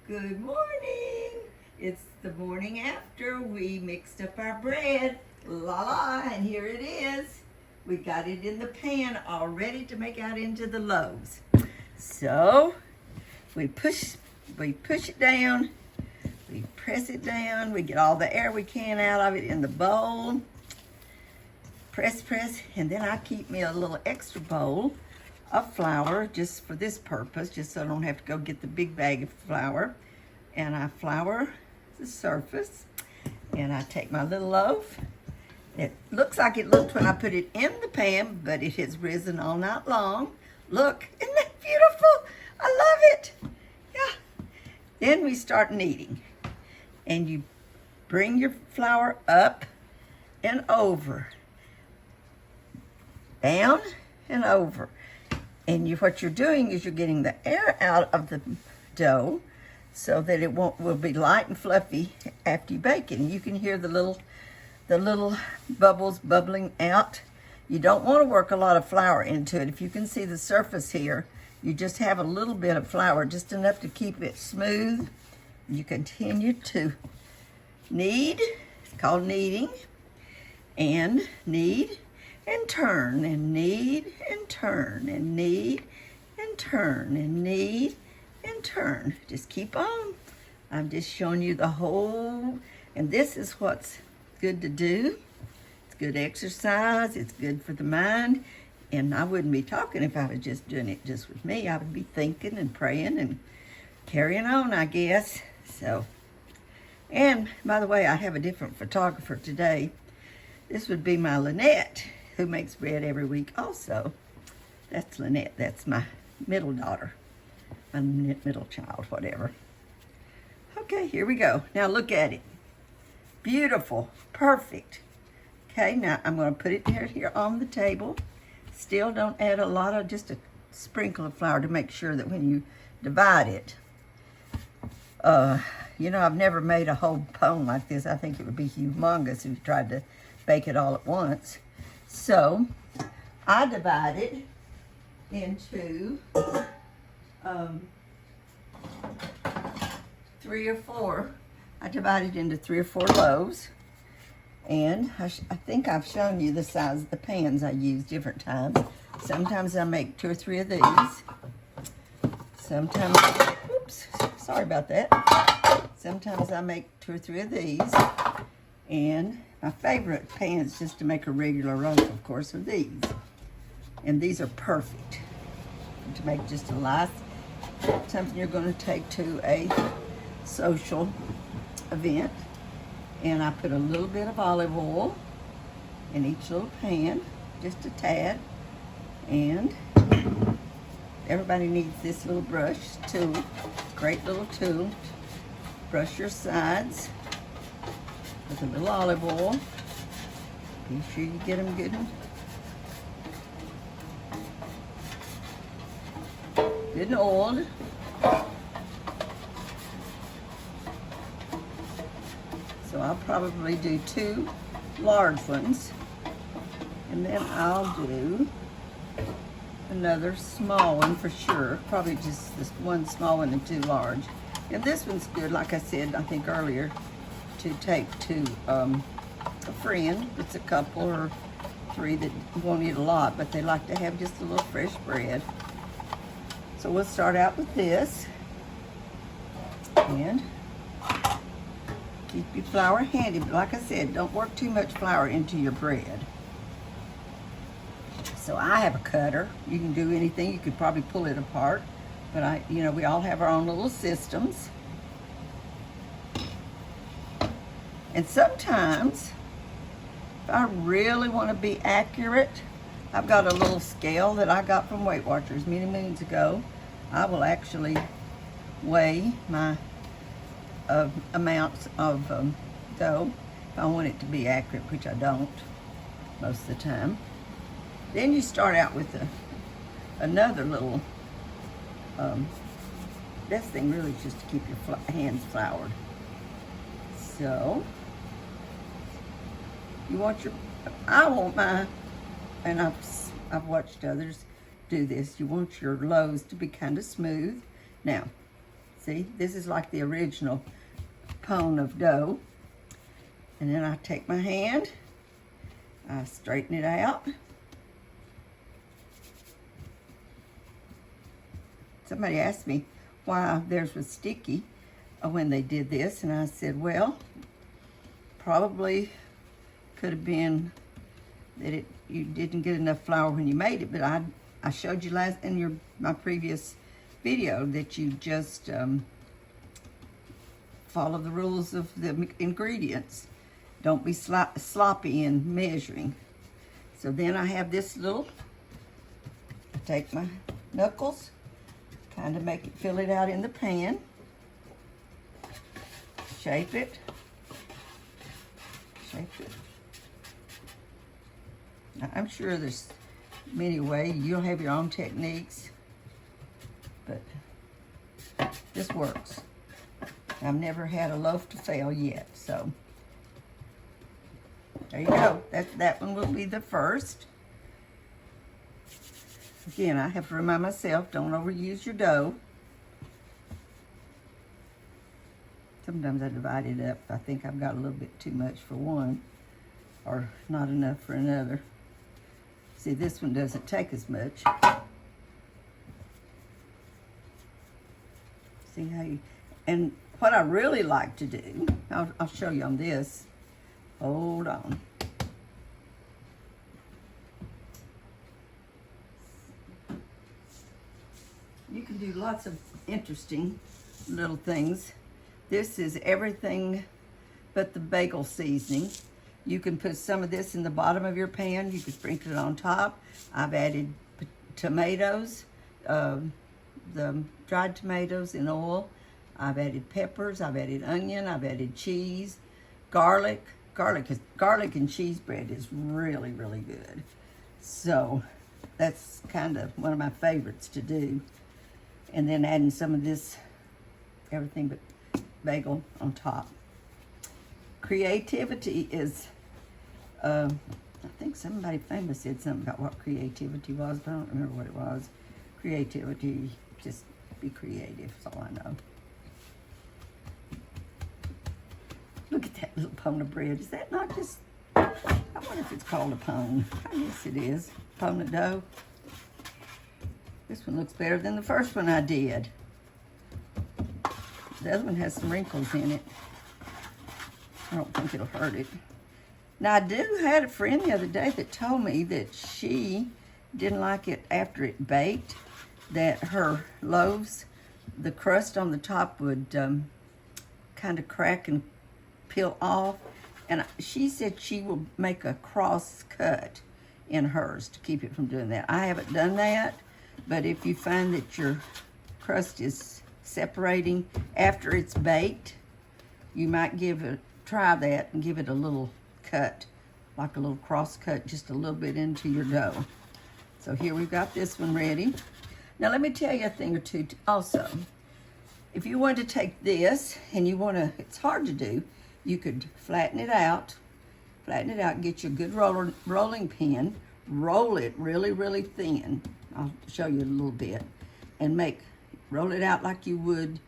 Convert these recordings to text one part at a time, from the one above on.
Good morning. It's the morning after we mixed up our bread. La la, and here it is. We got it in the pan all ready to make out into the loaves. So we push it down, we press it down, we get all the air we can out of it in the bowl. Press, and then I keep me a little extra bowl of flour just for this purpose, just so I don't have to go get the big bag of flour. And I flour the surface, and I take my little loaf. It looks like it looked when I put it in the pan, but it has risen all night long. Look, isn't that beautiful? I love it. Yeah. Then we start kneading, and you bring your flour up and over, down and over. And what you're doing is you're getting the air out of the dough so that it will be light and fluffy after you bake it. And you can hear the little bubbles bubbling out. You don't want to work a lot of flour into it. If you can see the surface here, you just have a little bit of flour, just enough to keep it smooth. You continue to knead. It's called kneading. And knead and turn, and knead and turn, and knead and turn, and knead and turn. Just keep on. I'm just showing you the whole, and this is what's good to do. It's good exercise. It's good for the mind. And I wouldn't be talking if I was just doing it just with me. I would be thinking and praying and carrying on, I guess. So, and by the way, I have a different photographer today. This would be my Lynette, who makes bread every week also. That's Lynette. That's my middle daughter. My middle child, whatever. Okay, here we go. Now look at it. Beautiful. Perfect. Okay, now I'm going to put it here on the table. Still don't add a lot of, just a sprinkle of flour to make sure that when you divide it. You know, I've never made a whole pone like this. I think it would be humongous if you tried to bake it all at once. So I divide it into 3 or 4. I divide it into 3 or 4 loaves. And I think I've shown you the size of the pans I use different times. Sometimes I make 2 or 3 of these. Sometimes, oops, sorry about that. Sometimes I make 2 or 3 of these. And my favorite pans, just to make a regular loaf, of course, are these. And these are perfect to make just a nice, something you're going to take to a social event. And I put a little bit of olive oil in each little pan, just a tad. And everybody needs this little brush tool, great little tool. Brush your sides with a little olive oil. Be sure you get them good and oiled. So I'll probably do 2 large ones, and then I'll do another small one for sure. Probably just this 1 small one and 2 large. And this one's good, like I said, I think earlier, to take to a friend. It's a couple or 3 that won't eat a lot, but they like to have just a little fresh bread. So we'll start out with this. And keep your flour handy, but like I said, don't work too much flour into your bread. So I have a cutter. You can do anything. You could probably pull it apart, but we all have our own little systems. And sometimes, if I really want to be accurate, I've got a little scale that I got from Weight Watchers many moons ago. I will actually weigh my amounts of dough if I want it to be accurate, which I don't most of the time. Then you start out with another little, best thing really is just to keep your hands floured. So you want I want mine, and I've watched others do this. You want your loaves to be kind of smooth. Now, See, this is like the original pone of dough. And then I take my hand, I straighten it out. Somebody asked me why theirs was sticky when they did this, and I said, well, probably could have been that you didn't get enough flour when you made it, but I showed you in my previous video that you just follow the rules of the ingredients. Don't be sloppy in measuring. So then I have this I take my knuckles, kind of fill it out in the pan, shape it. Now, I'm sure there's many ways. You'll have your own techniques, but this works. I've never had a loaf to fail yet, so there you go. That one will be the first. Again, I have to remind myself, don't overuse your dough. Sometimes I divide it up. I think I've got a little bit too much for one, or not enough for another. See, this one doesn't take as much. See how and what I really like to do, I'll show you on this. Hold on. You can do lots of interesting little things. This is everything but the bagel seasoning. You can put some of this in the bottom of your pan. You can sprinkle it on top. I've added tomatoes, the dried tomatoes in oil. I've added peppers, I've added onion, I've added cheese, garlic. Garlic and cheese bread is really, really good. So that's kind of one of my favorites to do. And then adding some of this, everything but bagel on top. Creativity is, I think somebody famous said something about what creativity was, but I don't remember what it was. Creativity, just be creative, that's all I know. Look at that little pone of bread. Is that not just, I wonder if it's called a pone. I guess it is. Pone of dough. This one looks better than the first one I did. The other one has some wrinkles in it. I don't think it'll hurt it. Now, I had a friend the other day that told me that she didn't like it after it baked, that her loaves, the crust on the top would kind of crack and peel off. And she said she will make a cross cut in hers to keep it from doing that. I haven't done that, but if you find that your crust is separating after it's baked, you might try that and give it a little cut, like a little cross cut, just a little bit into your dough. So here we've got this one ready. Now let me tell you a thing or two also. If you want to take this and you want to, it's hard to do, you could flatten it out, get you a good rolling pin, roll it really, really thin. I'll show you a little bit, and roll it out like you would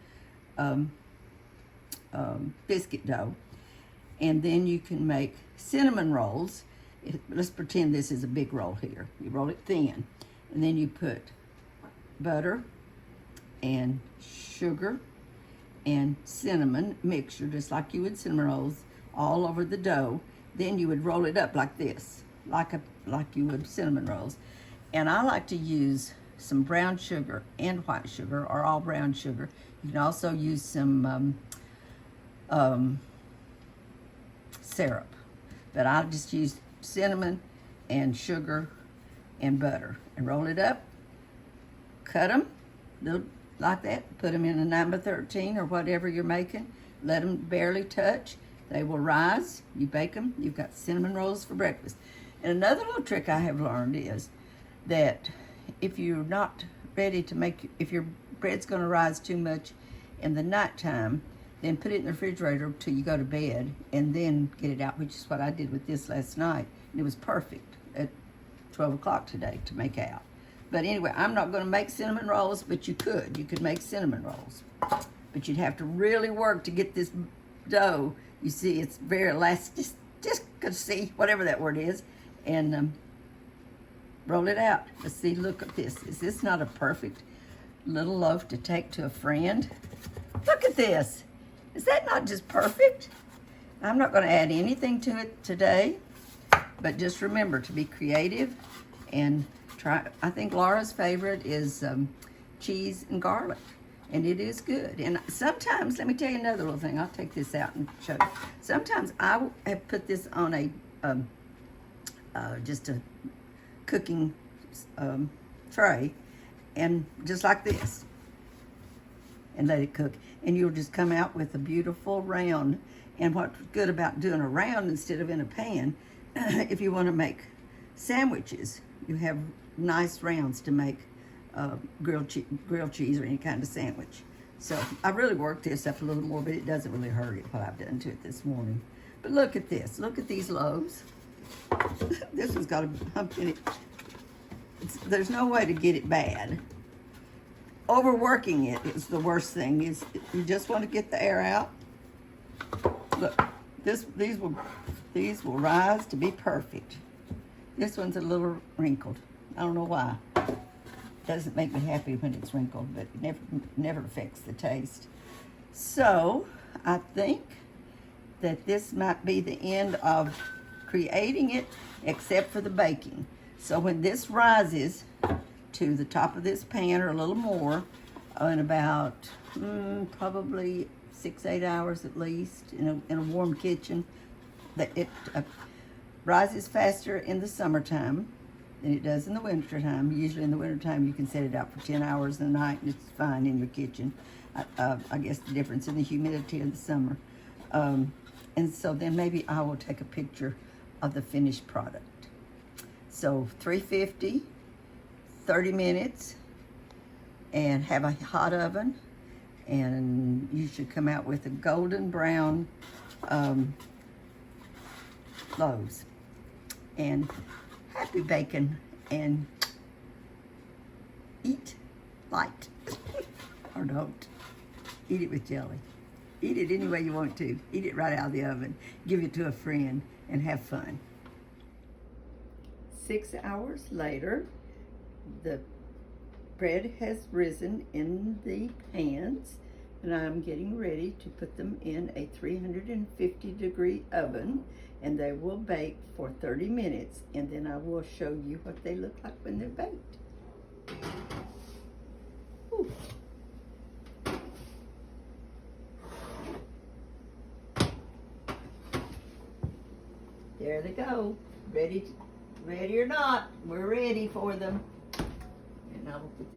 biscuit dough. And then you can make cinnamon rolls. Let's pretend this is a big roll here. You roll it thin, and then you put butter and sugar and cinnamon mixture, just like you would cinnamon rolls, all over the dough. Then you would roll it up like this, like you would cinnamon rolls. And I like to use some brown sugar and white sugar, or all brown sugar. You can also use some syrup, but I just use cinnamon and sugar and butter, and roll it up, cut them like that, put them in a 9x13 or whatever you're making, let them barely touch, they will rise, you bake them, you've got cinnamon rolls for breakfast. And another little trick I have learned is that if you're not ready to if your bread's gonna rise too much in the nighttime, then put it in the refrigerator till you go to bed, and then get it out, which is what I did with this last night. And it was perfect at 12 o'clock today to make out. But anyway, I'm not gonna make cinnamon rolls, but you could make cinnamon rolls. but you'd have to really work to get this dough. You see, it's very elastic. Just see, whatever that word is, and roll it out. Let's see, look at this. Is this not a perfect little loaf to take to a friend? Look at this. Is that not just perfect? I'm not going to add anything to it today, but just remember to be creative and try. I think Laura's favorite is cheese and garlic, and it is good. And sometimes, let me tell you another little thing. I'll take this out and show you. Sometimes I have put this on a just a cooking tray, and just like this, and let it cook, and you'll just come out with a beautiful round. And what's good about doing a round instead of in a pan, if you want to make sandwiches, you have nice rounds to make grilled cheese or any kind of sandwich. So I really worked this up a little more, but it doesn't really hurt it, what I've done to it this morning. But look at this. Look at these loaves. This one's got a hump in it. There's no way to get it bad. Overworking it is the worst thing. You just want to get the air out. Look, these will rise to be perfect. This one's a little wrinkled. I don't know why. Doesn't make me happy when it's wrinkled, but it never affects the taste. So I think that this might be the end of creating it, except for the baking. So when this rises to the top of this pan or a little more, in about probably 6-8 hours at least, in a warm kitchen, that it rises faster in the summertime than it does in the wintertime. Usually in the wintertime you can set it out for 10 hours a night and it's fine in your kitchen. I guess the difference in the humidity in the summer. And so then maybe I will take a picture of the finished product. So 350, 30 minutes, and have a hot oven, and you should come out with a golden brown loaves. And happy bacon, and eat light. Or don't. Eat it with jelly. Eat it any way you want to. Eat it right out of the oven. Give it to a friend and have fun. 6 hours later, the bread has risen in the pans, and I'm getting ready to put them in a 350-degree oven, and they will bake for 30 minutes, and then I will show you what they look like when they're baked. Ooh. There they go. Ready or not, we're ready for them. And I will put